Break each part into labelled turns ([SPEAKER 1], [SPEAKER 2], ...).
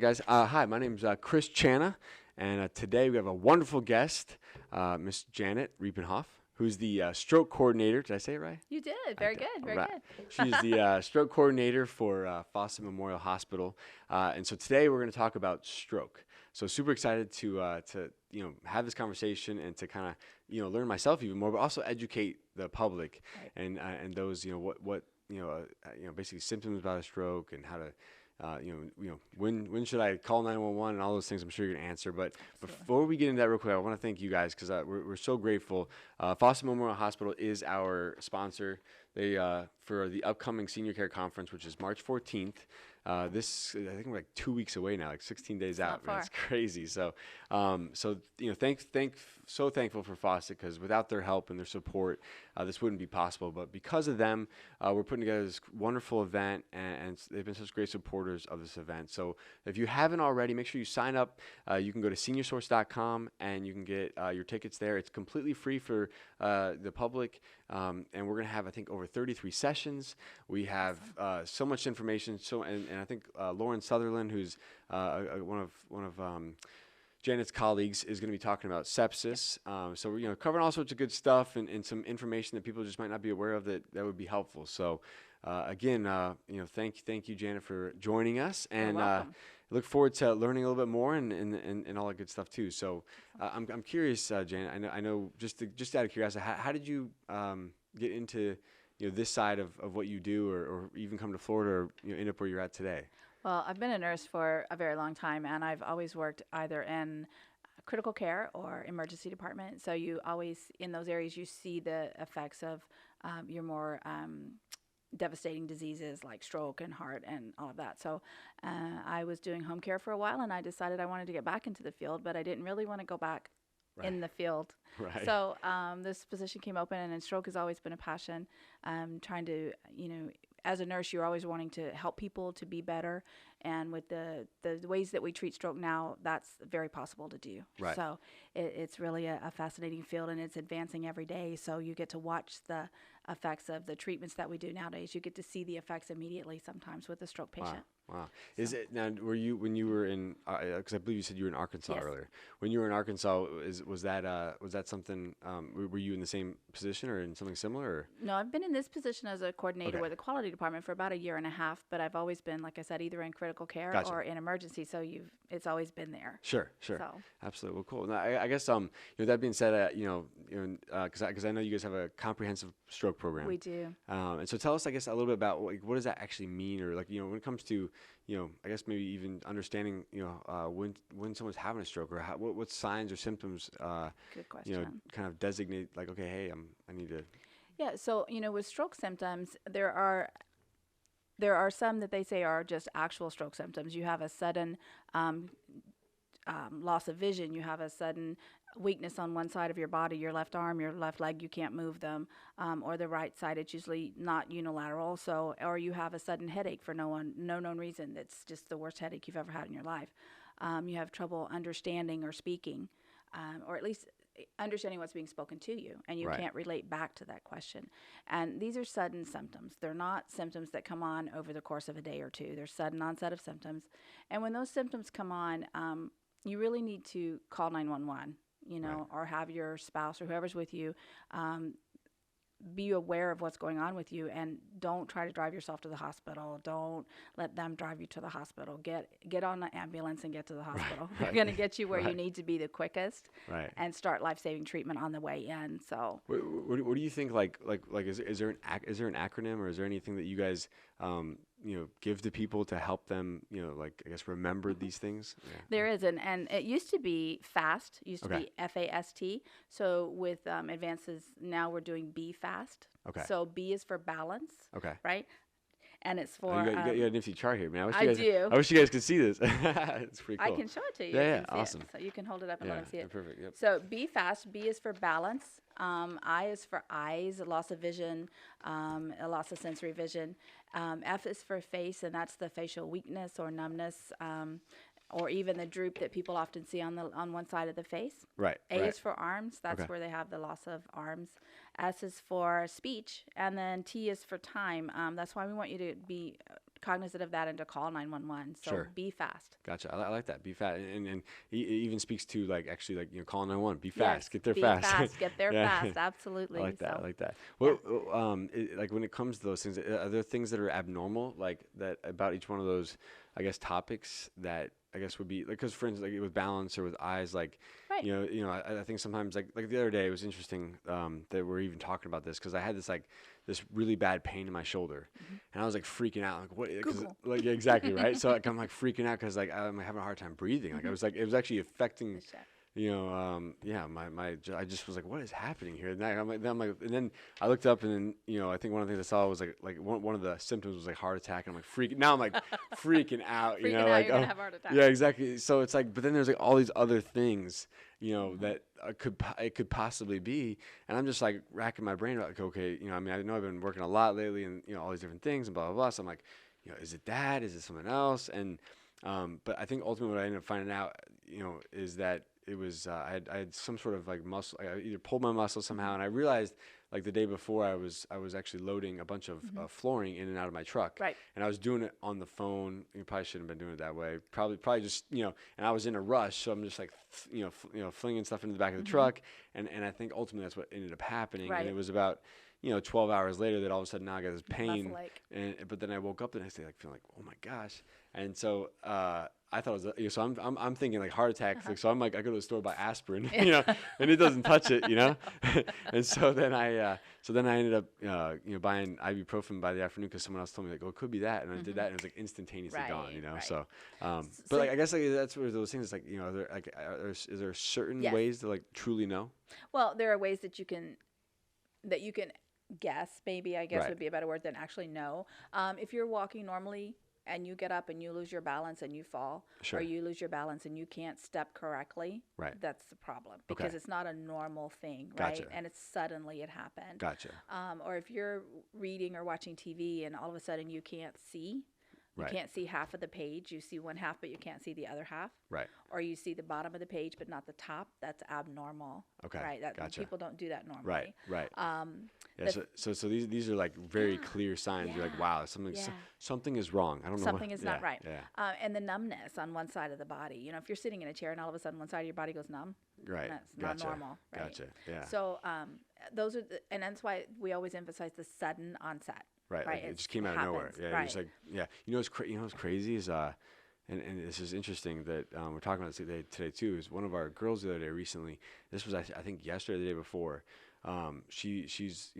[SPEAKER 1] Guys, hi, my name's Chris Channa, and today we have a wonderful guest, Miss Janet Riepenhoff, who's the stroke coordinator. Did I say it right?
[SPEAKER 2] You did. Very good.
[SPEAKER 1] All
[SPEAKER 2] Very
[SPEAKER 1] right.
[SPEAKER 2] good.
[SPEAKER 1] She's the stroke coordinator for Fawcett Memorial Hospital, and so today we're going to talk about stroke. So super excited to have this conversation and to kind of learn myself even more, but also educate the public
[SPEAKER 2] Right.
[SPEAKER 1] and those what basically symptoms about a stroke and how to when should I call 911 and all those things I'm sure you're going to answer. But
[SPEAKER 2] Absolutely.
[SPEAKER 1] before we get into that real quick, I want to thank you guys because we're so grateful. Fawcett Memorial Hospital is our sponsor. They for the upcoming senior care conference, which is March 14th. I think we're like 2 weeks away now, like 16 days
[SPEAKER 2] It's
[SPEAKER 1] out.
[SPEAKER 2] not
[SPEAKER 1] Man,
[SPEAKER 2] far.
[SPEAKER 1] it's crazy. So so thankful for Fawcett because without their help and their support, this wouldn't be possible. But because of them, we're putting together this wonderful event, and they've been such great supporters of this event. So if you haven't already, make sure you sign up. You can go to seniorsource.com and you can get your tickets there. It's completely free for the public, and we're going to have, I think, over 33 sessions. We have so much information. And I think Lauren Sutherland, who's one of Janet's colleagues, is going to be talking about sepsis. So we're covering all sorts of good stuff and some information that people just might not be aware of that would be helpful. So again, thank you, Janet, for joining us,
[SPEAKER 2] You're
[SPEAKER 1] and
[SPEAKER 2] welcome.
[SPEAKER 1] look forward to learning a little bit more and all that good stuff too. So I'm curious, Janet. I know just out of curiosity, how did you get into this side of what you do, or even come to Florida, or end up where you're at today?
[SPEAKER 2] Well, I've been a nurse for a very long time, and I've always worked either in critical care or emergency department. So you always, in those areas, you see the effects of your more devastating diseases like stroke and heart and all of that. So I was doing home care for a while, and I decided I wanted to get back into the field, but I didn't really want to go back in the field.
[SPEAKER 1] Right.
[SPEAKER 2] So this position came open, and stroke has always been a passion. Trying to, as a nurse, you're always wanting to help people to be better. And with the ways that we treat stroke now, that's very possible to do.
[SPEAKER 1] Right.
[SPEAKER 2] So it's really a fascinating field, and it's advancing every day. So you get to watch the effects of the treatments that we do nowadays. You get to see the effects immediately sometimes with a stroke patient.
[SPEAKER 1] Wow. Is it now? When you were in? Because I believe you said you were in Arkansas
[SPEAKER 2] Yes.
[SPEAKER 1] earlier. When you were in Arkansas, was that something? Were you in the same position or in something similar? Or?
[SPEAKER 2] No, I've been in this position as a coordinator
[SPEAKER 1] Okay.
[SPEAKER 2] with the quality department for about a year and a half, but I've always been, like I said, either in critical care
[SPEAKER 1] Gotcha.
[SPEAKER 2] or in emergency. So it's always been there.
[SPEAKER 1] Sure.
[SPEAKER 2] So
[SPEAKER 1] Absolutely. Well, cool. Now, I guess that being said, because I know you guys have a comprehensive stroke program.
[SPEAKER 2] we do.
[SPEAKER 1] And so tell us, I guess, a little bit about what does that actually mean, or when it comes to I guess maybe even understanding when someone's having a stroke, or what signs or symptoms
[SPEAKER 2] Good question.
[SPEAKER 1] kind of designate like, okay, hey, I need to.
[SPEAKER 2] Yeah. So with stroke symptoms, there are some that they say are just actual stroke symptoms. You have a sudden loss of vision. You have a sudden weakness on one side of your body, your left arm, your left leg, you can't move them, or the right side, it's usually not unilateral. So, or you have a sudden headache for no known reason. That's just the worst headache you've ever had in your life. You have trouble understanding or speaking, or at least understanding what's being spoken to you, and you
[SPEAKER 1] Right.
[SPEAKER 2] can't relate back to that question. And these are sudden symptoms. They're not symptoms that come on over the course of a day or two. They're sudden onset of symptoms. And when those symptoms come on, you really need to call 911.
[SPEAKER 1] Right.
[SPEAKER 2] Or have your spouse or whoever's with you be aware of what's going on with you, and don't try to drive yourself to the hospital. Don't let them drive you to the hospital. Get on the ambulance and get to the hospital. They're
[SPEAKER 1] Right.
[SPEAKER 2] going to get you where you
[SPEAKER 1] Right.
[SPEAKER 2] need to be the quickest,
[SPEAKER 1] Right.
[SPEAKER 2] and start life-saving treatment on the way in. So
[SPEAKER 1] What do you think? Is there an acronym, or is there anything that you guys give to people to help them I guess remember these things? Yeah.
[SPEAKER 2] there is, and it used to be FAST, used to
[SPEAKER 1] Okay.
[SPEAKER 2] be F.A.S.T. So with advances, now we're doing B FAST.
[SPEAKER 1] Okay.
[SPEAKER 2] So B is for balance,
[SPEAKER 1] Okay.
[SPEAKER 2] right? And it's
[SPEAKER 1] Oh,
[SPEAKER 2] for
[SPEAKER 1] you got a nifty chart here, man.
[SPEAKER 2] I do.
[SPEAKER 1] I wish you guys could see this. It's pretty
[SPEAKER 2] I
[SPEAKER 1] cool.
[SPEAKER 2] can show it to you.
[SPEAKER 1] Yeah,
[SPEAKER 2] You
[SPEAKER 1] yeah,
[SPEAKER 2] can see it.
[SPEAKER 1] awesome.
[SPEAKER 2] So you can hold it up and
[SPEAKER 1] Yeah,
[SPEAKER 2] let them see it.
[SPEAKER 1] perfect. Yep.
[SPEAKER 2] So B fast. B is for balance. I is for eyes, a loss of vision, a loss of sensory vision. F is for face, and that's the facial weakness or numbness, or even the droop that people often see on one side of the face.
[SPEAKER 1] Right.
[SPEAKER 2] A
[SPEAKER 1] right.
[SPEAKER 2] is for arms. That's
[SPEAKER 1] Okay.
[SPEAKER 2] where they have the loss of arms. S is for speech, and then T is for time. That's why we want you to be cognizant of that and to call 911. So
[SPEAKER 1] Sure.
[SPEAKER 2] be fast.
[SPEAKER 1] Gotcha. I like that. Be fast, and it even speaks to like actually like call 911. Be
[SPEAKER 2] Yes,
[SPEAKER 1] fast. Get there
[SPEAKER 2] be
[SPEAKER 1] fast.
[SPEAKER 2] fast. Get there
[SPEAKER 1] Yeah.
[SPEAKER 2] fast. Absolutely.
[SPEAKER 1] I like that. I
[SPEAKER 2] So,
[SPEAKER 1] like that.
[SPEAKER 2] yeah.
[SPEAKER 1] Well, like when it comes to those things, are there things that are abnormal, like that about each one of those, I guess, topics that I guess would be like, because for instance, like with balance or with eyes, like,
[SPEAKER 2] Right.
[SPEAKER 1] I think sometimes like the other day it was interesting that we're even talking about this because I had this really bad pain in my shoulder, and I was like freaking out, like what? Because
[SPEAKER 2] Google.
[SPEAKER 1] like yeah, exactly right. So like I'm like freaking out because like I'm having a hard time breathing. Like I was like it was actually affecting
[SPEAKER 2] The chef.
[SPEAKER 1] yeah, I just was like, what is happening here? And and then I looked up, and then I think one of the things I saw was like one of the symptoms was like heart attack, and I'm like freaking. Now I'm like freaking out,
[SPEAKER 2] Freaking out,
[SPEAKER 1] like
[SPEAKER 2] you're gonna have a heart attack.
[SPEAKER 1] yeah, exactly. So it's like, but then there's like all these other things, that it could possibly be, and I'm just like racking my brain about like, okay, I mean, I know I've been working a lot lately, and all these different things, and blah blah blah. So I'm like, is it that? Is it something else? And but I think ultimately what I ended up finding out, is that it was I had some sort of like muscle. I either pulled my muscle somehow, and I realized like the day before I was actually loading a bunch of flooring in and out of my truck,
[SPEAKER 2] Right.
[SPEAKER 1] and I was doing it on the phone. You probably shouldn't have been doing it that way. Probably just and I was in a rush, so I'm just like flinging stuff into the back of the truck, and I think ultimately that's what ended up happening.
[SPEAKER 2] Right.
[SPEAKER 1] And it was about 12 hours later that all of a sudden now I got this pain,
[SPEAKER 2] Muscle ache.
[SPEAKER 1] but then I woke up the next day like feeling like, oh my gosh. And so I thought it was so I'm thinking like heart attack. Like, so I'm like I go to the store buy aspirin, and it doesn't touch it, and so then I ended up buying ibuprofen by the afternoon because someone else told me like, oh, it could be that, and I did that, and it was like instantaneously gone,
[SPEAKER 2] Right.
[SPEAKER 1] So
[SPEAKER 2] So
[SPEAKER 1] but like I guess like that's where those things like are there like is there certain
[SPEAKER 2] Yes.
[SPEAKER 1] ways to like truly know?
[SPEAKER 2] Well, there are ways that you can guess, maybe I guess
[SPEAKER 1] Right.
[SPEAKER 2] would be a better word than actually know. If you're walking normally and you get up and you lose your balance and you fall,
[SPEAKER 1] Sure.
[SPEAKER 2] or you lose your balance and you can't step correctly,
[SPEAKER 1] Right.
[SPEAKER 2] that's the problem because
[SPEAKER 1] Okay.
[SPEAKER 2] it's not a normal thing, right?
[SPEAKER 1] Gotcha.
[SPEAKER 2] And it's suddenly it happened.
[SPEAKER 1] Gotcha.
[SPEAKER 2] Or if you're reading or watching TV and all of a sudden you can't see. You
[SPEAKER 1] Right.
[SPEAKER 2] can't see half of the page. You see one half, but you can't see the other half.
[SPEAKER 1] Right.
[SPEAKER 2] Or you see the bottom of the page, but not the top. That's abnormal.
[SPEAKER 1] Okay.
[SPEAKER 2] Right.
[SPEAKER 1] Gotcha.
[SPEAKER 2] People don't do that normally.
[SPEAKER 1] Right. Right. Yeah,
[SPEAKER 2] the-
[SPEAKER 1] so these are like very
[SPEAKER 2] Yeah,
[SPEAKER 1] clear signs. You're like,
[SPEAKER 2] yeah,
[SPEAKER 1] wow,
[SPEAKER 2] yeah.
[SPEAKER 1] something is wrong. I don't know.
[SPEAKER 2] Something is not right.
[SPEAKER 1] Yeah.
[SPEAKER 2] And the numbness on one side of the body. If you're sitting in a chair and all of a sudden one side of your body goes numb,
[SPEAKER 1] Right.
[SPEAKER 2] that's
[SPEAKER 1] Gotcha.
[SPEAKER 2] not normal. Right?
[SPEAKER 1] Gotcha. Yeah.
[SPEAKER 2] So those are, and that's why we always emphasize the sudden onset.
[SPEAKER 1] Right.
[SPEAKER 2] Right.
[SPEAKER 1] Like it just came out of nowhere.
[SPEAKER 2] happens,
[SPEAKER 1] Yeah.
[SPEAKER 2] right.
[SPEAKER 1] Just like what's crazy is and this is interesting that we're talking about this today too. Is one of our girls the other day recently. This was I think yesterday, or the day before. She's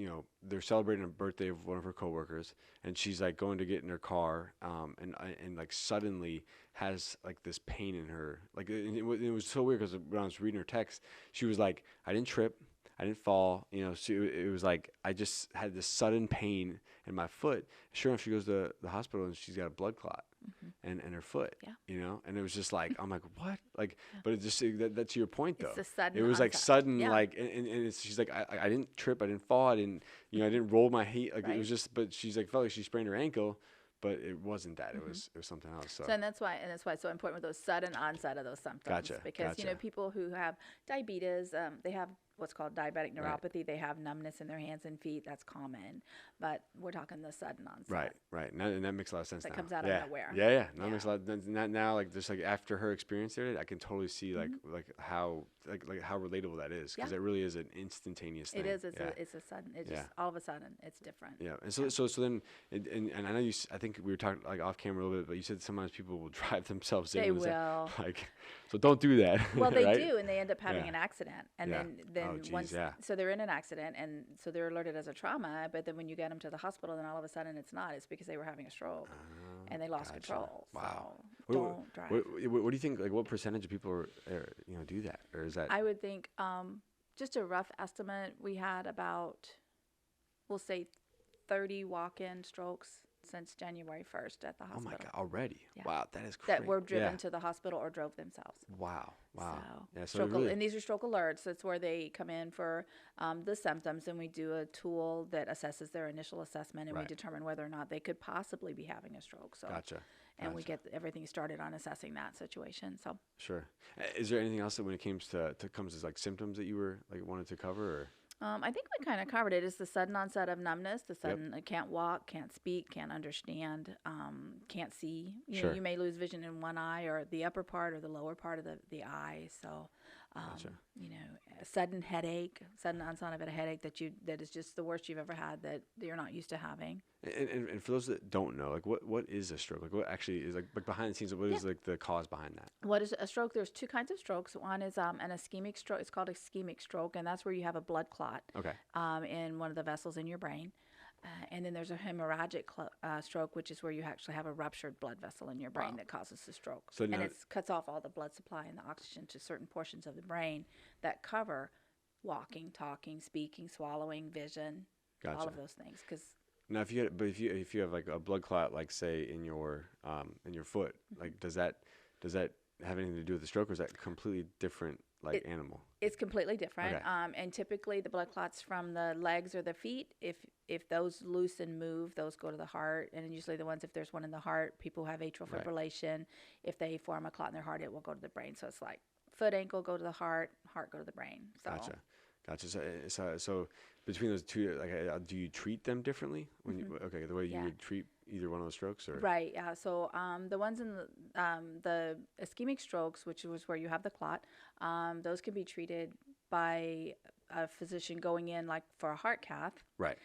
[SPEAKER 1] they're celebrating a birthday of one of her coworkers, and she's like going to get in her car, and like suddenly has like this pain in her. Like it was so weird because when I was reading her text, she was like, I didn't trip. I didn't fall, it was like I just had this sudden pain in my foot. Sure enough, she goes to the hospital and she's got a blood clot in her foot,
[SPEAKER 2] Yeah.
[SPEAKER 1] and it was just like, I'm like, what? Like, but it just, that's your point though.
[SPEAKER 2] It's the sudden
[SPEAKER 1] It was like
[SPEAKER 2] onset.
[SPEAKER 1] sudden,
[SPEAKER 2] Yeah.
[SPEAKER 1] like, and she's like, I didn't trip, I didn't fall, I didn't roll my feet. Like
[SPEAKER 2] Right.
[SPEAKER 1] it was just, but she's like, felt like she sprained her ankle, but it wasn't that. It was something else. So,
[SPEAKER 2] And that's why it's so important with those sudden onset of those symptoms.
[SPEAKER 1] Gotcha,
[SPEAKER 2] Because
[SPEAKER 1] gotcha.
[SPEAKER 2] people who have diabetes, they have what's called diabetic neuropathy. They have numbness in their hands and feet. That's common, but we're talking the sudden onset.
[SPEAKER 1] Right. And that makes a lot of sense
[SPEAKER 2] That
[SPEAKER 1] now.
[SPEAKER 2] comes out of nowhere.
[SPEAKER 1] Yeah. That
[SPEAKER 2] Yeah.
[SPEAKER 1] makes a lot. Now, like just like after her experience there, I can totally see like how how relatable that is because
[SPEAKER 2] Yeah.
[SPEAKER 1] it really is an instantaneous thing.
[SPEAKER 2] It is.
[SPEAKER 1] Yeah.
[SPEAKER 2] It's a sudden. It's
[SPEAKER 1] Yeah.
[SPEAKER 2] just all of a sudden it's different.
[SPEAKER 1] Yeah, and so then, and I know I think we were talking like off camera a little bit, but you said sometimes people will drive themselves in.
[SPEAKER 2] They
[SPEAKER 1] Was that-
[SPEAKER 2] will.
[SPEAKER 1] like, so don't do that.
[SPEAKER 2] Well, they
[SPEAKER 1] right?
[SPEAKER 2] do, and they end up having
[SPEAKER 1] Yeah.
[SPEAKER 2] an accident, and
[SPEAKER 1] Yeah.
[SPEAKER 2] then
[SPEAKER 1] Oh, geez,
[SPEAKER 2] once
[SPEAKER 1] yeah.
[SPEAKER 2] so they're in an accident, and so they're alerted as a trauma. But then when you get them to the hospital, then all of a sudden it's not. It's because they were having a stroke and they lost
[SPEAKER 1] gotcha.
[SPEAKER 2] control.
[SPEAKER 1] Wow.
[SPEAKER 2] So don't drive.
[SPEAKER 1] What do you think? Like, what percentage of people do that, or is that?
[SPEAKER 2] I would think just a rough estimate. We had about, we'll say, 30 walk-in strokes since January 1st at the
[SPEAKER 1] Oh
[SPEAKER 2] hospital.
[SPEAKER 1] my God! Already?
[SPEAKER 2] Yeah.
[SPEAKER 1] Wow, that is crazy.
[SPEAKER 2] That were driven to the hospital or drove themselves.
[SPEAKER 1] Wow.
[SPEAKER 2] So,
[SPEAKER 1] Yeah. So
[SPEAKER 2] stroke
[SPEAKER 1] really,
[SPEAKER 2] and these are stroke alerts. That's where they come in for the symptoms, and we do a tool that assesses their initial assessment, and we
[SPEAKER 1] Right.
[SPEAKER 2] determine whether or not they could possibly be having a stroke. So,
[SPEAKER 1] gotcha.
[SPEAKER 2] and we get everything started on assessing that situation. So,
[SPEAKER 1] Sure. Is there anything else that when it comes to like symptoms that you were like wanted to cover? Or?
[SPEAKER 2] I think we kind of covered it. It's the sudden onset of numbness, the
[SPEAKER 1] Yep.
[SPEAKER 2] sudden can't walk, can't speak, can't understand, can't see. You know,
[SPEAKER 1] Sure.
[SPEAKER 2] you may lose vision in one eye or the upper part or the lower part of the eye. So,
[SPEAKER 1] Gotcha.
[SPEAKER 2] you know, a sudden headache, sudden onset of a headache that is just the worst you've ever had that you're not used to having.
[SPEAKER 1] And for those that don't know, like what is a stroke? Like what actually is like behind the scenes? What
[SPEAKER 2] Yeah.
[SPEAKER 1] is like the cause behind that?
[SPEAKER 2] What is a stroke? There's two kinds of strokes. One is an ischemic stroke. It's called ischemic stroke, and that's where you have a blood clot
[SPEAKER 1] Okay.
[SPEAKER 2] in one of the vessels in your brain. And then there's a hemorrhagic stroke, which is where you actually have a ruptured blood vessel in your brain
[SPEAKER 1] Wow.
[SPEAKER 2] that causes the stroke.
[SPEAKER 1] So
[SPEAKER 2] And
[SPEAKER 1] now,
[SPEAKER 2] it cuts off all the blood supply and the oxygen to certain portions of the brain that cover walking, talking, speaking, swallowing, vision, all
[SPEAKER 1] gotcha.
[SPEAKER 2] of those things. Because
[SPEAKER 1] Now, if you have like a blood clot, like say in your foot, like does that have anything to do with the stroke, or is that completely different like animal?
[SPEAKER 2] it's completely different.
[SPEAKER 1] Okay.
[SPEAKER 2] And typically the blood clots from the legs or the feet, if those loose and move, those go to the heart. And usually the ones, if there's one in the heart, people who have atrial
[SPEAKER 1] Right.
[SPEAKER 2] fibrillation, if they form a clot in their heart, it will go to the brain. So it's like foot, ankle, go to the heart go to the brain. So
[SPEAKER 1] Gotcha. So between those two, like, do you treat them differently when you, okay, the way you
[SPEAKER 2] Yeah.
[SPEAKER 1] would treat either one of those strokes, or
[SPEAKER 2] Right. Yeah. So the ones in the ischemic strokes, which was where you have the clot, those can be treated by a physician going in like for a heart cath.
[SPEAKER 1] right?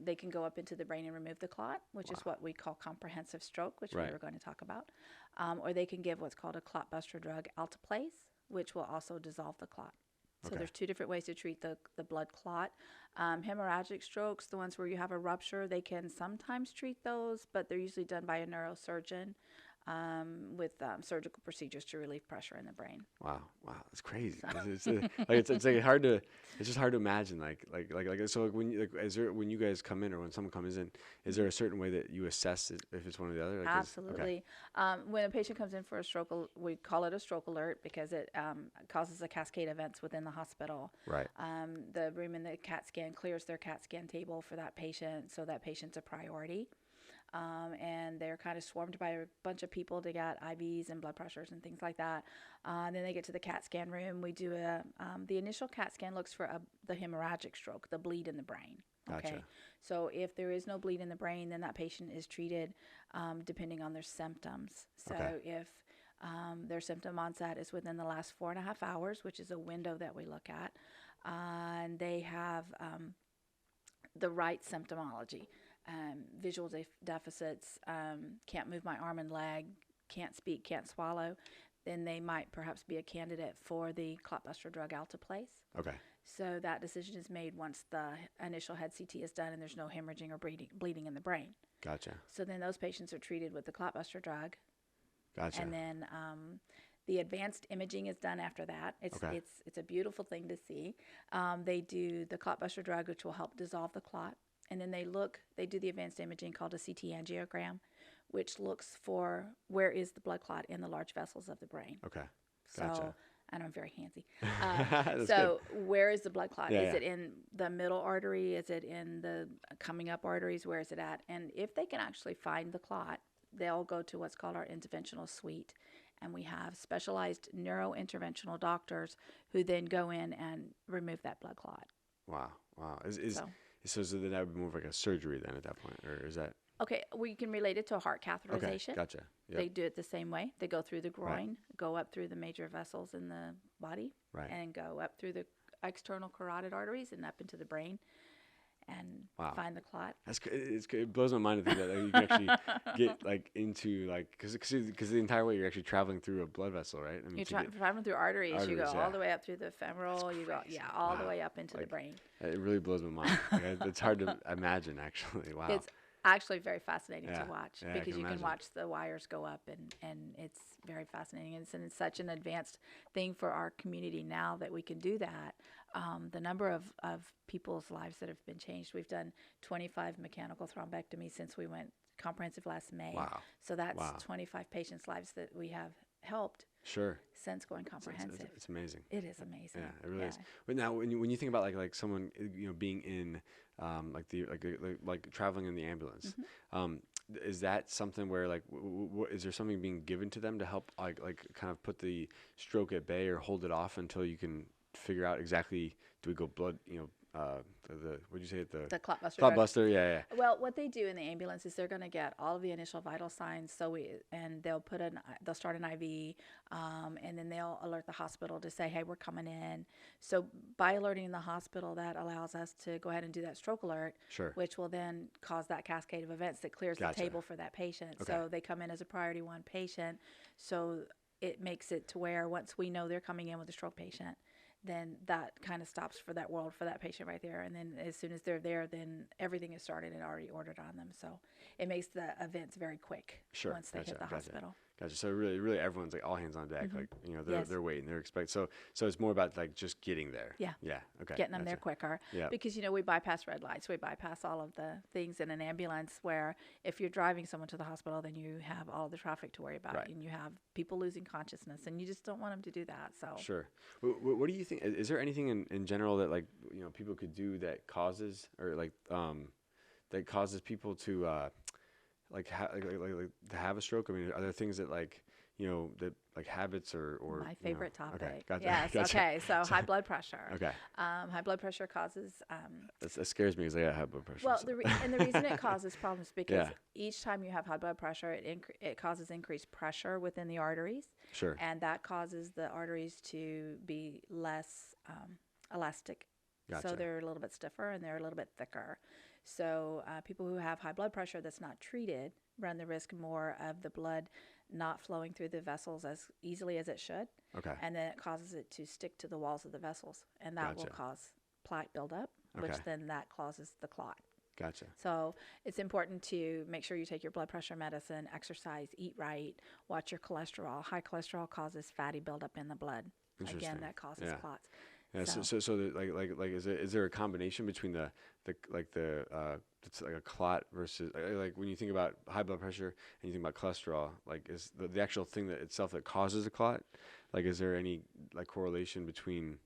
[SPEAKER 2] They can go up into the brain and remove the clot, which is what we call comprehensive stroke, which
[SPEAKER 1] Right.
[SPEAKER 2] we were going to talk about. Or they can give what's called a clot buster drug, alteplase, which will also dissolve the clot. So
[SPEAKER 1] Okay.
[SPEAKER 2] there's two different ways to treat the blood clot. Hemorrhagic strokes, the ones where you have a rupture, they can sometimes treat those, but they're usually done by a neurosurgeon with surgical procedures to relieve pressure in the brain.
[SPEAKER 1] Wow, that's crazy. It's like hard to, it's just hard to imagine. So like when you, like, is there when you guys come in or when someone comes in, is there a certain way that you assess it, if it's one or the other? Like, okay.
[SPEAKER 2] Absolutely. When a patient comes in for a stroke, we call it a stroke alert because it causes a cascade of events within the hospital.
[SPEAKER 1] Right.
[SPEAKER 2] The room in the CAT scan clears their CAT scan table for that patient, so that patient's a priority. And they're kind of swarmed by a bunch of people to get IVs and blood pressures and things like that. And then they get to the CAT scan room. We do the initial CAT scan looks for the hemorrhagic stroke, the bleed in the brain. Okay.
[SPEAKER 1] Gotcha.
[SPEAKER 2] So if there is no bleed in the brain, then that patient is treated depending on their symptoms. So
[SPEAKER 1] Okay.
[SPEAKER 2] if their symptom onset is within the last 4.5 hours, which is a window that we look at, and they have the right symptomology. Visual deficits, can't move my arm and leg, can't speak, can't swallow, then they might perhaps be a candidate for the clotbuster drug alteplase.
[SPEAKER 1] Okay.
[SPEAKER 2] So that decision is made once the initial head CT is done and there's no hemorrhaging or bleeding in the brain.
[SPEAKER 1] Gotcha.
[SPEAKER 2] So then those patients are treated with the clotbuster drug,
[SPEAKER 1] Gotcha.
[SPEAKER 2] and then the advanced imaging is done after that.
[SPEAKER 1] Okay.
[SPEAKER 2] It's a beautiful thing to see. They do the clotbuster drug, which will help dissolve the clot. And then they do the advanced imaging called a CT angiogram, which looks for where is the blood clot in the large vessels of the brain.
[SPEAKER 1] Okay.
[SPEAKER 2] So,
[SPEAKER 1] Gotcha.
[SPEAKER 2] and I'm very handsy.
[SPEAKER 1] That's
[SPEAKER 2] So where is the blood clot?
[SPEAKER 1] Yeah,
[SPEAKER 2] Is
[SPEAKER 1] yeah.
[SPEAKER 2] it in the middle artery? Is it in the coming up arteries? Where is it at? And if they can actually find the clot, they'll go to what's called our interventional suite. And we have specialized neurointerventional doctors who then go in and remove that blood clot.
[SPEAKER 1] Wow.
[SPEAKER 2] So
[SPEAKER 1] then that would be more of like a surgery then at that point, or is that?
[SPEAKER 2] okay, we can relate it to a heart
[SPEAKER 1] Okay.
[SPEAKER 2] catheterization.
[SPEAKER 1] Gotcha. Yep.
[SPEAKER 2] They do it the same way. They go through the groin, go up through the major vessels in the body,
[SPEAKER 1] Right.
[SPEAKER 2] and go up through the external carotid arteries and up into the brain and
[SPEAKER 1] Wow.
[SPEAKER 2] find the clot.
[SPEAKER 1] It blows my mind to think that like, you can actually get like into like because the entire way you're actually traveling through a blood vessel, right? I mean,
[SPEAKER 2] You're
[SPEAKER 1] to get-
[SPEAKER 2] traveling through arteries. You go
[SPEAKER 1] Arteries,
[SPEAKER 2] all
[SPEAKER 1] yeah.
[SPEAKER 2] the way up through the femoral. You go,
[SPEAKER 1] crazy.
[SPEAKER 2] all the
[SPEAKER 1] Wow.
[SPEAKER 2] way up into the
[SPEAKER 1] Like,
[SPEAKER 2] brain.
[SPEAKER 1] it really blows my mind. Like, it's hard to imagine actually. Wow.
[SPEAKER 2] It's actually very fascinating
[SPEAKER 1] Yeah.
[SPEAKER 2] to watch
[SPEAKER 1] Yeah, I
[SPEAKER 2] because
[SPEAKER 1] can
[SPEAKER 2] you can
[SPEAKER 1] imagine.
[SPEAKER 2] watch the wires go up and it's very fascinating. And it's such an advanced thing for our community now that we can do that. The number of people's lives that have been changed. We've done 25 mechanical thrombectomies since we went comprehensive last May.
[SPEAKER 1] Wow.
[SPEAKER 2] So that's
[SPEAKER 1] Wow.
[SPEAKER 2] 25 patients' lives that we have helped
[SPEAKER 1] Sure.
[SPEAKER 2] since going comprehensive.
[SPEAKER 1] It's amazing.
[SPEAKER 2] It is amazing.
[SPEAKER 1] Yeah, it really is. But now, when you think about like someone being in like traveling in the ambulance, is that something where like is there something being given to them to help like kind of put the stroke at bay or hold it off until you can figure out exactly do we go blood what'd you say,
[SPEAKER 2] The clot buster
[SPEAKER 1] clot
[SPEAKER 2] drug.
[SPEAKER 1] buster? Yeah,
[SPEAKER 2] Well, what they do in the ambulance is they're going to get all of the initial vital signs. And they'll start an IV, and then they'll alert the hospital to say, hey, we're coming in. So by alerting the hospital, that allows us to go ahead and do that stroke alert,
[SPEAKER 1] sure.
[SPEAKER 2] which will then cause that cascade of events that clears
[SPEAKER 1] Gotcha.
[SPEAKER 2] the table for that patient.
[SPEAKER 1] Okay.
[SPEAKER 2] So they come in as a priority 1 patient. So it makes it to where once we know they're coming in with a stroke patient, then that kind of stops for that world for that patient right there. And then as soon as they're there, then everything is started and already ordered on them. So it makes the events very quick
[SPEAKER 1] Sure.
[SPEAKER 2] once they hit the hospital.
[SPEAKER 1] Gotcha. So really, everyone's like all hands on deck. Like,
[SPEAKER 2] Yes.
[SPEAKER 1] they're waiting, they're expecting. So it's more about like just getting there.
[SPEAKER 2] Yeah.
[SPEAKER 1] Yeah. Okay.
[SPEAKER 2] Getting them there quicker.
[SPEAKER 1] Yeah.
[SPEAKER 2] Because, we bypass red lights. We bypass all of the things in an ambulance where if you're driving someone to the hospital, then you have all the traffic to worry about.
[SPEAKER 1] Right.
[SPEAKER 2] And you have people losing consciousness, and you just don't want them to do that. So
[SPEAKER 1] Sure. What do you think? Is there anything in general that like, people could do that causes, or like, that causes people to, like to have a stroke? I mean, are there things that like, that like habits or
[SPEAKER 2] my favorite topic.
[SPEAKER 1] Okay, gotcha.
[SPEAKER 2] Yes.
[SPEAKER 1] Gotcha.
[SPEAKER 2] Okay. So high blood pressure.
[SPEAKER 1] Okay.
[SPEAKER 2] High blood pressure causes.
[SPEAKER 1] That scares me because I got high blood pressure.
[SPEAKER 2] Well,
[SPEAKER 1] so.
[SPEAKER 2] the reason it causes problems because
[SPEAKER 1] Yeah.
[SPEAKER 2] each time you have high blood pressure, it causes increased pressure within the arteries,
[SPEAKER 1] Sure.
[SPEAKER 2] and that causes the arteries to be less elastic.
[SPEAKER 1] Gotcha.
[SPEAKER 2] So they're a little bit stiffer and they're a little bit thicker. So people who have high blood pressure that's not treated run the risk more of the blood not flowing through the vessels as easily as it should.
[SPEAKER 1] Okay.
[SPEAKER 2] And then it causes it to stick to the walls of the vessels, and that will
[SPEAKER 1] Gotcha.
[SPEAKER 2] cause plaque buildup, which
[SPEAKER 1] Okay.
[SPEAKER 2] then that causes the clot.
[SPEAKER 1] Gotcha.
[SPEAKER 2] So it's important to make sure you take your blood pressure medicine, exercise, eat right, watch your cholesterol. High cholesterol causes fatty buildup in the blood. Again,
[SPEAKER 1] Interesting.
[SPEAKER 2] that causes
[SPEAKER 1] Yeah.
[SPEAKER 2] clots.
[SPEAKER 1] Yeah. So like is there a combination between it's like a clot versus like when you think about high blood pressure and you think about cholesterol, like is the actual thing that itself that causes a clot, like is there any like correlation between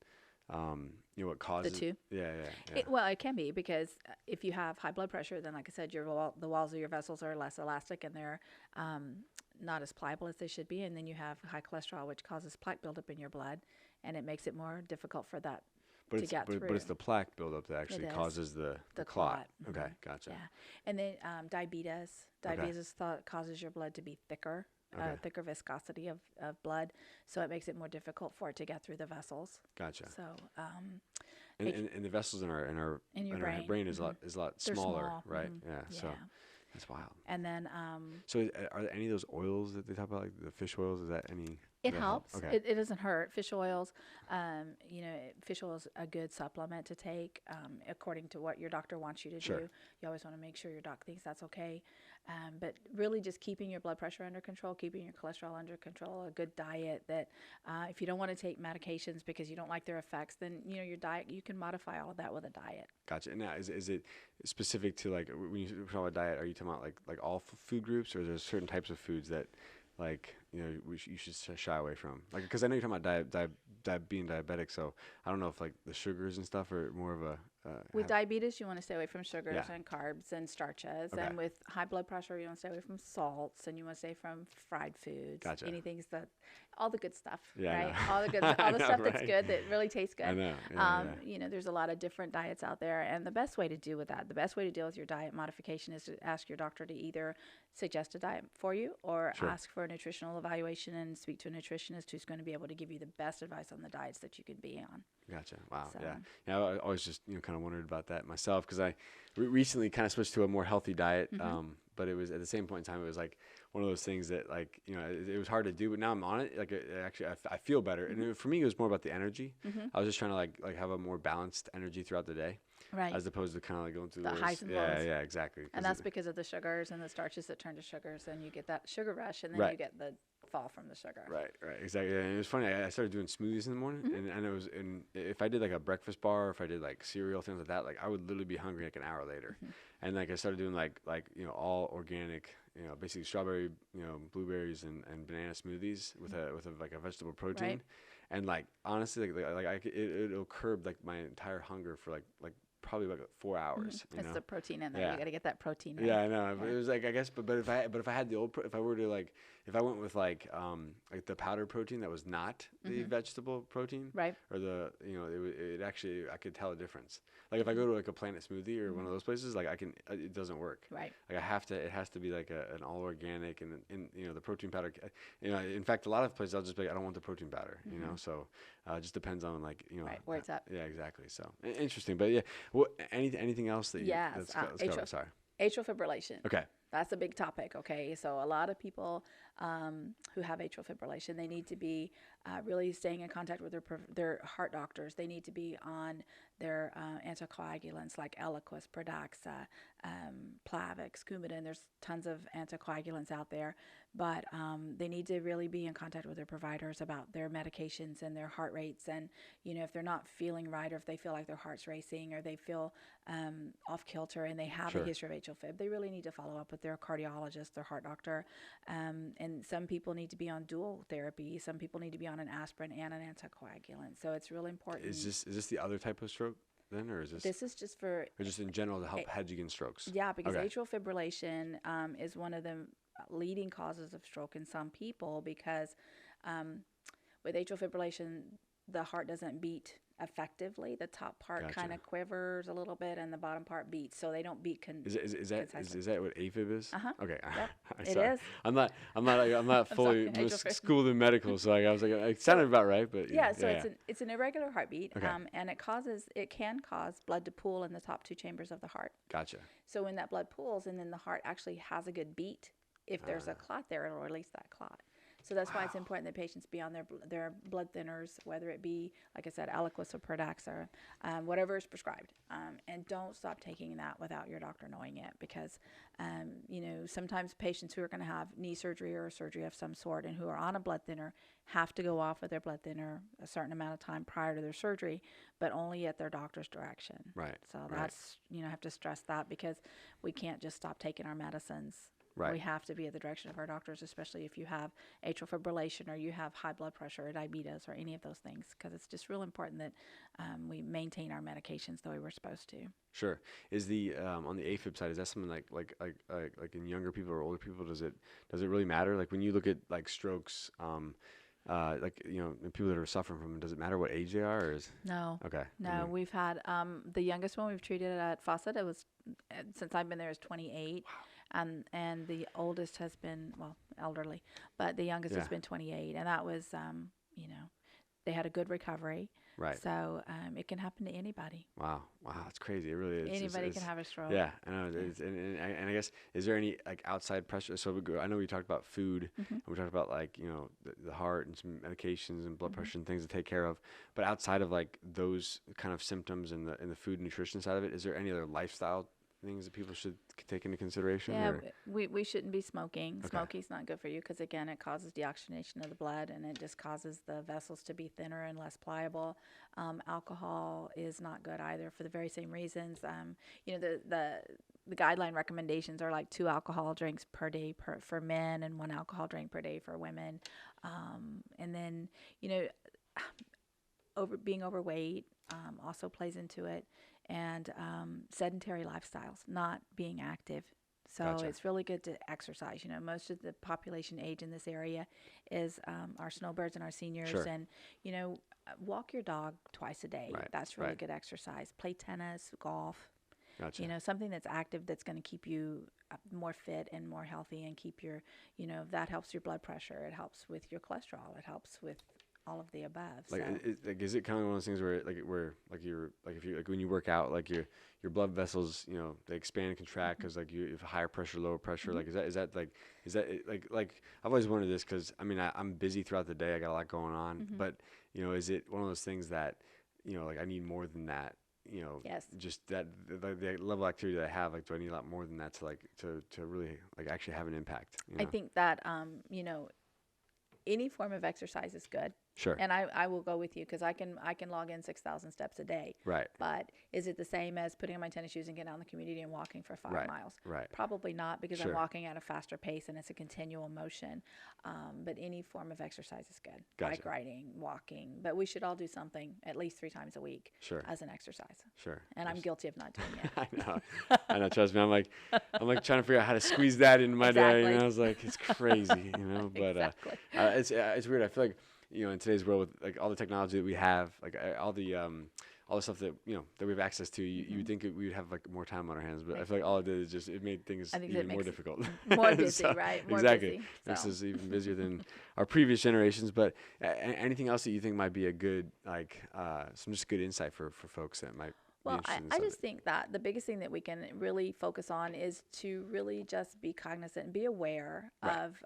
[SPEAKER 1] what causes
[SPEAKER 2] The two?
[SPEAKER 1] Yeah.
[SPEAKER 2] It can be because if you have high blood pressure, then like I said, the walls of your vessels are less elastic and they're not as pliable as they should be. And then you have high cholesterol, which causes plaque buildup in your blood, and it makes it more difficult for that to get through.
[SPEAKER 1] But it's the plaque buildup that actually
[SPEAKER 2] It is.
[SPEAKER 1] causes the clot. Okay, gotcha.
[SPEAKER 2] Yeah. And then diabetes. Diabetes causes your blood to be thicker.
[SPEAKER 1] Okay.
[SPEAKER 2] Thicker viscosity of blood, so it makes it more difficult for it to get through the vessels.
[SPEAKER 1] Gotcha.
[SPEAKER 2] So,
[SPEAKER 1] And the vessels in our brain is a lot
[SPEAKER 2] They're
[SPEAKER 1] smaller,
[SPEAKER 2] small.
[SPEAKER 1] right?
[SPEAKER 2] Mhm.
[SPEAKER 1] Yeah. So
[SPEAKER 2] Yeah.
[SPEAKER 1] that's wild.
[SPEAKER 2] And then
[SPEAKER 1] So are there any of those oils that they talk about, like the fish oils? Is that any?
[SPEAKER 2] it
[SPEAKER 1] that
[SPEAKER 2] helps.
[SPEAKER 1] Okay.
[SPEAKER 2] It doesn't hurt. Fish oils, fish oil is a good supplement to take according to what your doctor wants you to
[SPEAKER 1] Sure.
[SPEAKER 2] do. You always want to make sure your doc thinks that's okay. But really just keeping your blood pressure under control, keeping your cholesterol under control, a good diet that if you don't want to take medications because you don't like their effects, then, your diet, you can modify all of that with a diet.
[SPEAKER 1] Gotcha. And now, is it specific to like when you talk about diet? Are you talking about like all food groups, or is there certain types of foods that like you should shy away from? Like, because I know you're talking about being diabetic, so I don't know if like the sugars and stuff are more of a
[SPEAKER 2] With diabetes, you want to stay away from sugars
[SPEAKER 1] Yeah.
[SPEAKER 2] and carbs and starches.
[SPEAKER 1] Okay.
[SPEAKER 2] And with high blood pressure, you want to stay away from salts, and you want to stay from fried foods.
[SPEAKER 1] Gotcha.
[SPEAKER 2] Anything that, all the good stuff,
[SPEAKER 1] Yeah, I
[SPEAKER 2] right?
[SPEAKER 1] know.
[SPEAKER 2] All the good,
[SPEAKER 1] I
[SPEAKER 2] all the
[SPEAKER 1] know,
[SPEAKER 2] stuff that's
[SPEAKER 1] right?
[SPEAKER 2] good that really tastes good.
[SPEAKER 1] I know. Yeah.
[SPEAKER 2] There's a lot of different diets out there, and the best way to deal with that, the best way to deal with your diet modification is to ask your doctor to either suggest a diet for you or
[SPEAKER 1] Sure.
[SPEAKER 2] ask for a nutritional evaluation and speak to a nutritionist who's going to be able to give you the best advice on the diets that you can be on.
[SPEAKER 1] Gotcha. Wow.
[SPEAKER 2] So-
[SPEAKER 1] Yeah. I always just kind of wondered about that myself because I recently kind of switched to a more healthy diet. But it was at the same point in time, it was like one of those things that like it was hard to do. But now I'm on it. Like actually, I feel better. And for me, it was more about the energy. I was just trying to like have a more balanced energy throughout the day.
[SPEAKER 2] Right.
[SPEAKER 1] As opposed to kind of like going through
[SPEAKER 2] The
[SPEAKER 1] those
[SPEAKER 2] highs and
[SPEAKER 1] yeah,
[SPEAKER 2] lows.
[SPEAKER 1] yeah, exactly.
[SPEAKER 2] And that's because of the sugars and the starches that turn to sugars, and you get that sugar rush, and then
[SPEAKER 1] Right.
[SPEAKER 2] you get the fall from the sugar.
[SPEAKER 1] Right, exactly. And it was funny. I started doing smoothies in the morning, and it was, and if I did like a breakfast bar, or if I did like cereal, things like that, like I would literally be hungry like an hour later. And like I started doing like all organic, basically strawberry, blueberries and banana smoothies with a like a vegetable protein.
[SPEAKER 2] Right.
[SPEAKER 1] And like honestly, it'll curb like my entire hunger for like probably like 4 hours. You
[SPEAKER 2] It's
[SPEAKER 1] know?
[SPEAKER 2] the protein in there.
[SPEAKER 1] Yeah.
[SPEAKER 2] You got to get that protein in.
[SPEAKER 1] Yeah, I know. But
[SPEAKER 2] Yeah.
[SPEAKER 1] it was like I guess, but if I had the if I were to like if I went with like the powder protein that was not the vegetable protein,
[SPEAKER 2] Right.
[SPEAKER 1] or the it actually I could tell a difference. Like if I go to like a Planet Smoothie or one of those places, like I can it doesn't work.
[SPEAKER 2] Right.
[SPEAKER 1] Like it has to be like an all organic, and the protein powder. In fact, a lot of places I'll just be like, I don't want the protein powder. So it just depends on like
[SPEAKER 2] Right, where it's at.
[SPEAKER 1] Yeah, exactly. So interesting, but yeah. What anything else that you
[SPEAKER 2] Yes.
[SPEAKER 1] let's go. Sorry.
[SPEAKER 2] Atrial fibrillation.
[SPEAKER 1] Okay.
[SPEAKER 2] That's a big topic, okay? So a lot of people who have atrial fibrillation, they need to be really staying in contact with their heart doctors. They need to be on their anticoagulants like Eliquis, Pradaxa, Plavix, Coumadin. There's tons of anticoagulants out there, but they need to really be in contact with their providers about their medications and their heart rates. And, if they're not feeling right, or if they feel like their heart's racing, or they feel off kilter and they have a history of atrial fib, they really need to follow up with their cardiologist, their heart doctor. And some people need to be on dual therapy. Some people need to be on an aspirin and an anticoagulant. So it's really important.
[SPEAKER 1] Is this the other type of stroke then, or is this?
[SPEAKER 2] This is just for.
[SPEAKER 1] Or just in general to help hedge against strokes.
[SPEAKER 2] Yeah, because
[SPEAKER 1] Okay.
[SPEAKER 2] atrial fibrillation is one of the leading causes of stroke in some people, because with atrial fibrillation, the heart doesn't beat effectively. The top part
[SPEAKER 1] Gotcha.
[SPEAKER 2] kind of quivers a little bit, and the bottom part beats, so they don't beat
[SPEAKER 1] Is that what AFib is?
[SPEAKER 2] Uh-huh.
[SPEAKER 1] Okay.
[SPEAKER 2] Yep, it
[SPEAKER 1] Sorry.
[SPEAKER 2] is.
[SPEAKER 1] I'm not fully
[SPEAKER 2] sorry, atrial
[SPEAKER 1] schooled in medical, so I was like, it sounded about right, but
[SPEAKER 2] Yeah, so it's an irregular heartbeat,
[SPEAKER 1] Okay.
[SPEAKER 2] and it can cause blood to pool in the top two chambers of the heart.
[SPEAKER 1] Gotcha.
[SPEAKER 2] So when that blood pools, and then the heart actually has a good beat, if there's a clot there, it'll release that clot. So that's why it's important that patients be on their blood thinners, whether it be, like I said, Eliquis or Pradaxa, whatever is prescribed. And don't stop taking that without your doctor knowing it, because, sometimes patients who are going to have knee surgery or surgery of some sort and who are on a blood thinner have to go off of their blood thinner a certain amount of time prior to their surgery, but only at their doctor's direction.
[SPEAKER 1] Right.
[SPEAKER 2] So that's, I have to stress that, because we can't just stop taking our medicines.
[SPEAKER 1] Right.
[SPEAKER 2] We have to be at the direction of our doctors, especially if you have atrial fibrillation, or you have high blood pressure or diabetes or any of those things, because it's just real important that we maintain our medications the way we're supposed to.
[SPEAKER 1] Sure. Is the on the AFib side, is that something like in younger people or older people? Does it really matter? Like when you look at like strokes, and people that are suffering from it, does it matter what age they are, or is
[SPEAKER 2] No.
[SPEAKER 1] okay?
[SPEAKER 2] No, we've had the youngest one we've treated at Fawcett. It was since I've been there is 28.
[SPEAKER 1] Wow.
[SPEAKER 2] And the oldest has been, elderly, but the youngest has been 28, and that was, they had a good recovery.
[SPEAKER 1] Right.
[SPEAKER 2] So it can happen to anybody.
[SPEAKER 1] Wow, that's crazy. It really is.
[SPEAKER 2] Anybody can have a stroke.
[SPEAKER 1] Yeah, I know. And I guess, is there any like outside pressure? So I know we talked about food, and we talked about like the heart and some medications and blood pressure and things to take care of. But outside of like those kind of symptoms and the food and nutrition side of it, is there any other lifestyle things that people should take into consideration?
[SPEAKER 2] Yeah,
[SPEAKER 1] or?
[SPEAKER 2] we shouldn't be smoking.
[SPEAKER 1] Okay.
[SPEAKER 2] Smoking's not good for you, because again, it causes deoxygenation of the blood, and it just causes the vessels to be thinner and less pliable. Alcohol is not good either, for the very same reasons. The guideline recommendations are like 2 alcohol drinks per day for men, and 1 alcohol drink per day for women. And then being overweight also plays into it. And sedentary lifestyles, not being active. So
[SPEAKER 1] Gotcha.
[SPEAKER 2] It's really good to exercise. Most of the population age in this area is our snowbirds and our seniors.
[SPEAKER 1] Sure.
[SPEAKER 2] And, walk your dog twice a day.
[SPEAKER 1] Right.
[SPEAKER 2] That's really
[SPEAKER 1] Right.
[SPEAKER 2] good exercise. Play tennis, golf.
[SPEAKER 1] Gotcha.
[SPEAKER 2] Something that's active, that's going to keep you more fit and more healthy, and keep your, that helps your blood pressure. It helps with your cholesterol. It helps with all of the above.
[SPEAKER 1] Is it kind of one of those things where when you work out, like your blood vessels, they expand and contract because like you have higher pressure, lower pressure. Like is that I've always wondered this, because I mean I'm busy throughout the day. I got a lot going on, but is it one of those things that like I need more than that?
[SPEAKER 2] Yes.
[SPEAKER 1] Just that the level of activity that I have, like, do I need a lot more than that to really like actually have an impact?
[SPEAKER 2] I think that any form of exercise is good.
[SPEAKER 1] Sure.
[SPEAKER 2] And I will go with you because I can log in 6,000 steps a day.
[SPEAKER 1] Right.
[SPEAKER 2] But is it the same as putting on my tennis shoes and getting out in the community and walking for 5 miles?
[SPEAKER 1] Right.
[SPEAKER 2] Probably not, because
[SPEAKER 1] Sure.
[SPEAKER 2] I'm walking at a faster pace and it's a continual motion. But any form of exercise is good.
[SPEAKER 1] Gotcha.
[SPEAKER 2] Bike riding, walking. But we should all do something at least 3 times a week
[SPEAKER 1] Sure.
[SPEAKER 2] as an exercise.
[SPEAKER 1] Sure.
[SPEAKER 2] And I'm guilty of not doing it.
[SPEAKER 1] I know. I know. Trust me. I'm like trying to figure out how to squeeze that in my day.
[SPEAKER 2] Exactly.
[SPEAKER 1] And I was like, it's crazy, But
[SPEAKER 2] Exactly.
[SPEAKER 1] it's weird. I feel like in today's world with like all the technology that we have, like all the stuff that that we have access to, you would think we would have like more time on our hands, but I feel like all it did is just it made things even more difficult.
[SPEAKER 2] More busy, right? More
[SPEAKER 1] exactly.
[SPEAKER 2] busy.
[SPEAKER 1] This is even busier than our previous generations. But anything else that you think might be a good some just good insight for folks that might.
[SPEAKER 2] Well, I just think that the biggest thing that we can really focus on is to really just be cognizant and be aware of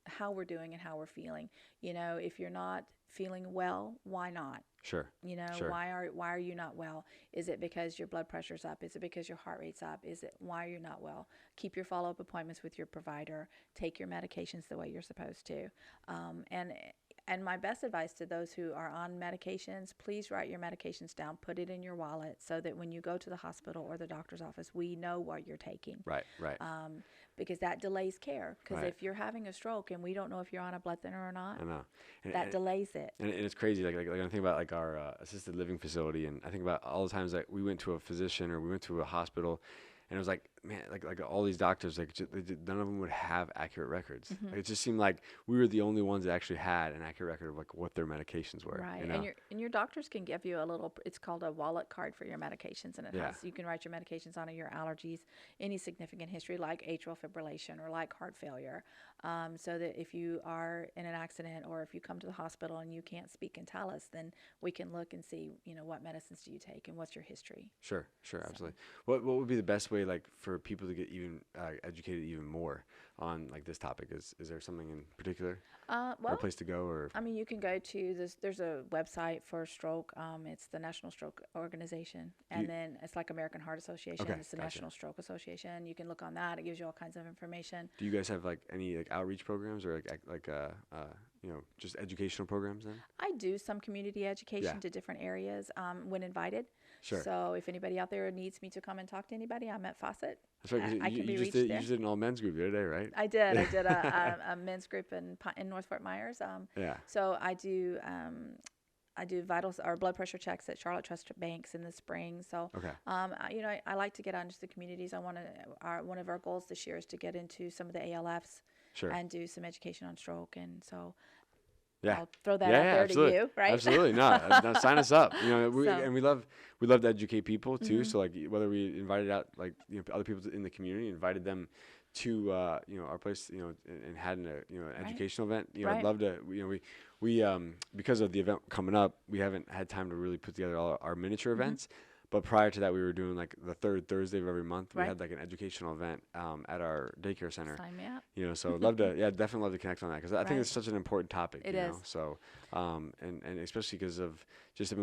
[SPEAKER 2] how we're doing and how we're feeling. If you're not feeling well, why not?
[SPEAKER 1] Sure. Sure.
[SPEAKER 2] Why are you not well? Is it because your blood pressure's up? Is it because your heart rate's up? Is it why are you not well? Keep your follow-up appointments with your provider. Take your medications the way you're supposed to. And my best advice to those who are on medications, please write your medications down, put it in your wallet so that when you go to the hospital or the doctor's office, we know what you're taking.
[SPEAKER 1] Right.
[SPEAKER 2] Because that delays care. Because
[SPEAKER 1] Right.
[SPEAKER 2] if you're having a stroke and we don't know if you're on a blood thinner or not,
[SPEAKER 1] I know.
[SPEAKER 2] that delays it.
[SPEAKER 1] And it's crazy. Like I think about like our assisted living facility, and I think about all the times that we went to a physician or we went to a hospital, and it was like, man, like all these doctors, like none of them would have accurate records.
[SPEAKER 2] Mm-hmm.
[SPEAKER 1] Like, it just seemed like we were the only ones that actually had an accurate record of like what their medications were.
[SPEAKER 2] Right. And your doctors can give you it's called a wallet card for your medications, and you can write your medications on it, your allergies, any significant history like atrial fibrillation or like heart failure, so that if you are in an accident or if you come to the hospital and you can't speak and tell us, then we can look and see, what medicines do you take and what's your history.
[SPEAKER 1] Sure, absolutely. What would be the best way like for people to get even educated even more on like this topic? Is there something in particular? Or a place to go, or
[SPEAKER 2] you can go to this. There's a website for stroke. It's the National Stroke Organization, and then it's like American Heart Association.
[SPEAKER 1] Okay,
[SPEAKER 2] it's the
[SPEAKER 1] gotcha.
[SPEAKER 2] National Stroke Association. You can look on that. It gives you all kinds of information.
[SPEAKER 1] Do you guys have like any like outreach programs or just educational programs then?
[SPEAKER 2] I do some community education to different areas when invited.
[SPEAKER 1] Sure.
[SPEAKER 2] So if anybody out there needs me to come and talk to anybody, I'm at Fawcett.
[SPEAKER 1] That's right.
[SPEAKER 2] I can be reached
[SPEAKER 1] You
[SPEAKER 2] there.
[SPEAKER 1] just did an all men's group the other day, right?
[SPEAKER 2] I did. I did a men's group in North Fort Myers.
[SPEAKER 1] Yeah.
[SPEAKER 2] So I do vitals or blood pressure checks at Charlotte Trust Banks in the spring. So,
[SPEAKER 1] Okay.
[SPEAKER 2] I like to get out into the communities. One of our goals this year is to get into some of the ALFs
[SPEAKER 1] Sure.
[SPEAKER 2] and do some education on stroke. And so
[SPEAKER 1] Yeah.
[SPEAKER 2] I'll throw that out there
[SPEAKER 1] absolutely.
[SPEAKER 2] to you, right?
[SPEAKER 1] Absolutely. No, sign us up.
[SPEAKER 2] So-
[SPEAKER 1] And we love to educate people too.
[SPEAKER 2] Mm-hmm.
[SPEAKER 1] So like whether we invited out like other people in the community, invited them to our place, and had an educational event.
[SPEAKER 2] Right.
[SPEAKER 1] I'd love to. We because of the event coming up, we haven't had time to really put together all our miniature
[SPEAKER 2] Mm-hmm.
[SPEAKER 1] events. But prior to that, we were doing like the third Thursday of every month. We
[SPEAKER 2] Right.
[SPEAKER 1] had like an educational event at our daycare center.
[SPEAKER 2] Sign me up.
[SPEAKER 1] So I'd love to, definitely love to connect on that because I think
[SPEAKER 2] Right.
[SPEAKER 1] it's such an important topic.
[SPEAKER 2] It
[SPEAKER 1] you know?
[SPEAKER 2] is.
[SPEAKER 1] So, and especially because of just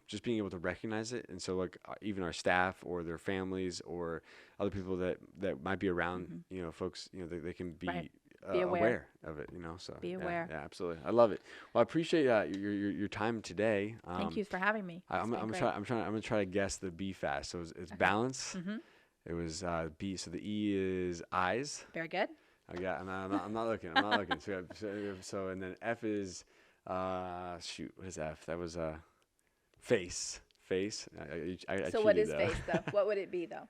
[SPEAKER 1] just being able to recognize it, and so like even our staff or their families or other people that might be around, folks, they can be.
[SPEAKER 2] Right.
[SPEAKER 1] Be
[SPEAKER 2] aware.
[SPEAKER 1] aware of it, so
[SPEAKER 2] Be aware.
[SPEAKER 1] Yeah, absolutely. I love it. Well, I appreciate your time today.
[SPEAKER 2] Thank you for having me.
[SPEAKER 1] I'm gonna try to guess the B fast. So it's balance.
[SPEAKER 2] Mm-hmm.
[SPEAKER 1] It was B. So the E is eyes.
[SPEAKER 2] Very good.
[SPEAKER 1] I'm not looking. I'm not looking. So and then F is shoot. What is F? That was face. Face.
[SPEAKER 2] So what is face though? What would it be though?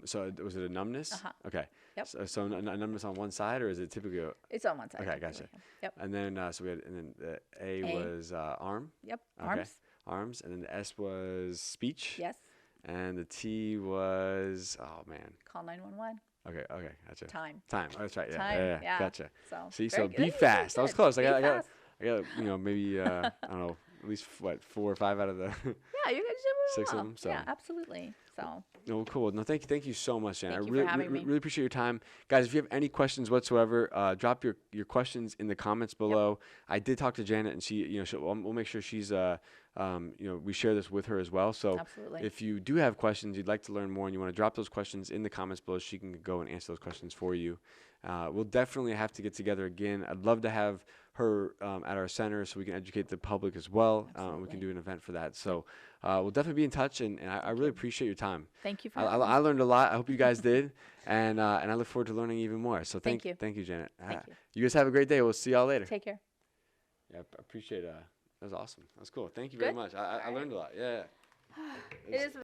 [SPEAKER 1] So was it a numbness?
[SPEAKER 2] Uh-huh.
[SPEAKER 1] Okay.
[SPEAKER 2] Yep.
[SPEAKER 1] So a numbness on one side, or is it typically
[SPEAKER 2] It's on one side.
[SPEAKER 1] Okay, gotcha.
[SPEAKER 2] Yep.
[SPEAKER 1] And then so we had, and then the A was arm.
[SPEAKER 2] Yep.
[SPEAKER 1] Okay. Arms, and then the S was speech.
[SPEAKER 2] Yes.
[SPEAKER 1] And the T was
[SPEAKER 2] Call 911.
[SPEAKER 1] Okay, gotcha.
[SPEAKER 2] Time.
[SPEAKER 1] Oh, that's right. Yeah,
[SPEAKER 2] Time,
[SPEAKER 1] yeah, gotcha.
[SPEAKER 2] So
[SPEAKER 1] See,
[SPEAKER 2] very
[SPEAKER 1] so
[SPEAKER 2] good.
[SPEAKER 1] be
[SPEAKER 2] That's
[SPEAKER 1] fast.
[SPEAKER 2] very
[SPEAKER 1] I was
[SPEAKER 2] good.
[SPEAKER 1] close.
[SPEAKER 2] Be
[SPEAKER 1] I got
[SPEAKER 2] fast.
[SPEAKER 1] maybe I don't know, at least 4 or 5 out of the
[SPEAKER 2] Yeah, you guys do
[SPEAKER 1] 6 of them. So
[SPEAKER 2] yeah, absolutely. So
[SPEAKER 1] No, cool. No, thank you so much, Janet.
[SPEAKER 2] thank
[SPEAKER 1] I
[SPEAKER 2] you for having me.
[SPEAKER 1] really appreciate your time, guys. If you have any questions whatsoever, drop your questions in the comments below. I did talk to Janet, and we'll make sure she's we share this with her as well. So
[SPEAKER 2] Absolutely.
[SPEAKER 1] if you do have questions, you'd like to learn more, and you want to drop those questions in the comments below, she can go and answer those questions for you. We'll definitely have to get together again. I'd love to have her at our center so we can educate the public as well. We can do an event for that. So we'll definitely be in touch, and I really appreciate your time.
[SPEAKER 2] Thank you for
[SPEAKER 1] I learned a lot. I hope you guys did, and I look forward to learning even more. So
[SPEAKER 2] Thank you.
[SPEAKER 1] Thank you, Janet.
[SPEAKER 2] Thank you.
[SPEAKER 1] You guys have a great day. We'll see y'all later.
[SPEAKER 2] Take care.
[SPEAKER 1] Yeah, I appreciate that was awesome. That was cool. Thank you very
[SPEAKER 2] Good?
[SPEAKER 1] much. I learned a lot. Yeah.
[SPEAKER 2] It is